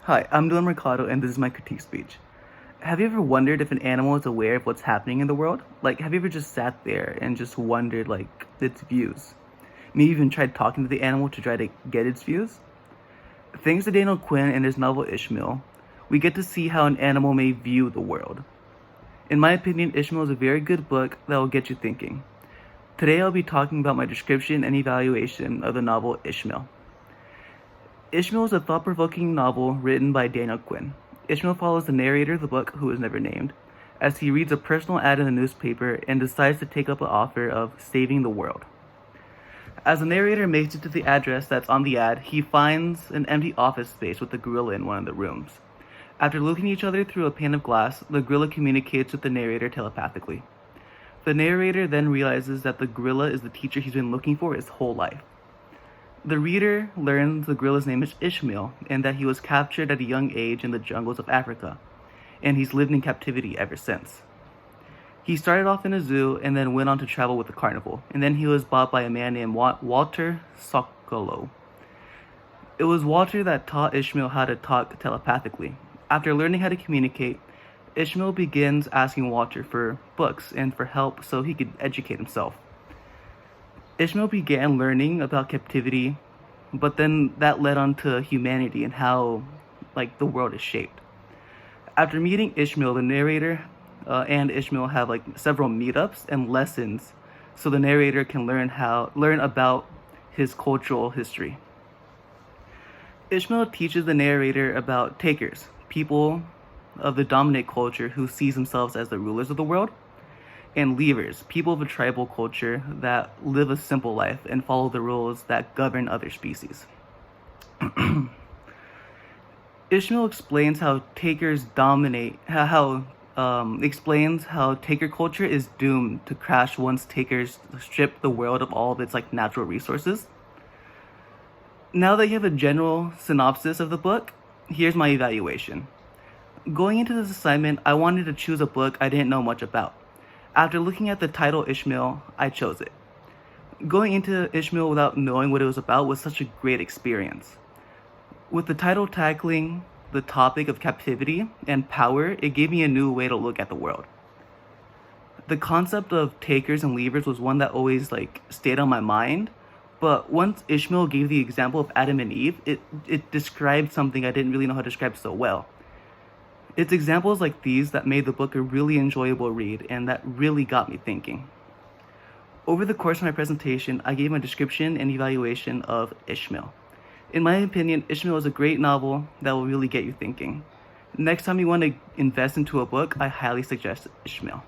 Hi, I'm Dylan Mercado, and this is my critique speech. Have you ever wondered if an animal is aware of what's happening in the world? Like, have you ever just sat there and just wondered, like, its views? Maybe even tried talking to the animal to try to get its views? Thanks to Daniel Quinn and his novel Ishmael, we get to see how an animal may view the world. In my opinion, Ishmael is a very good book that will get you thinking. Today I'll be talking about my description and evaluation of the novel Ishmael. Ishmael is a thought-provoking novel written by Daniel Quinn. Ishmael follows the narrator of the book, who is never named, as he reads a personal ad in the newspaper and decides to take up an offer of saving the world. As the narrator makes it to the address that's on the ad, he finds an empty office space with a gorilla in one of the rooms. After looking at each other through a pane of glass, the gorilla communicates with the narrator telepathically. The narrator then realizes that the gorilla is the teacher he's been looking for his whole life. The reader learns the gorilla's name is Ishmael, and that he was captured at a young age in the jungles of Africa, and he's lived in captivity ever since. He started off in a zoo and then went on to travel with the carnival, and then he was bought by a man named Walter Sokolow. It was Walter that taught Ishmael how to talk telepathically. After learning how to communicate, Ishmael begins asking Walter for books and for help so he could educate himself. Ishmael began learning about captivity, but then that led on to humanity and how, the world is shaped. After meeting Ishmael, the narrator and Ishmael have several meetups and lessons, so the narrator can learn about his cultural history. Ishmael teaches the narrator about takers, people of the dominant culture who sees themselves as the rulers of the world, and leavers, people of a tribal culture that live a simple life and follow the rules that govern other species. Ishmael explains how takers dominate, explains how taker culture is doomed to crash once takers strip the world of all of its natural resources. Now that you have a general synopsis of the book, here's my evaluation. Going into this assignment, I wanted to choose a book I didn't know much about. After looking at the title Ishmael, I chose it. Going into Ishmael without knowing what it was about was such a great experience. With the title tackling the topic of captivity and power, it gave me a new way to look at the world. The concept of takers and leavers was one that always stayed on my mind, but once Ishmael gave the example of Adam and Eve, it described something I didn't really know how to describe so well. It's examples like these that made the book a really enjoyable read and that really got me thinking. Over the course of my presentation, I gave my description and evaluation of Ishmael. In my opinion, Ishmael is a great novel that will really get you thinking. Next time you want to invest into a book, I highly suggest Ishmael.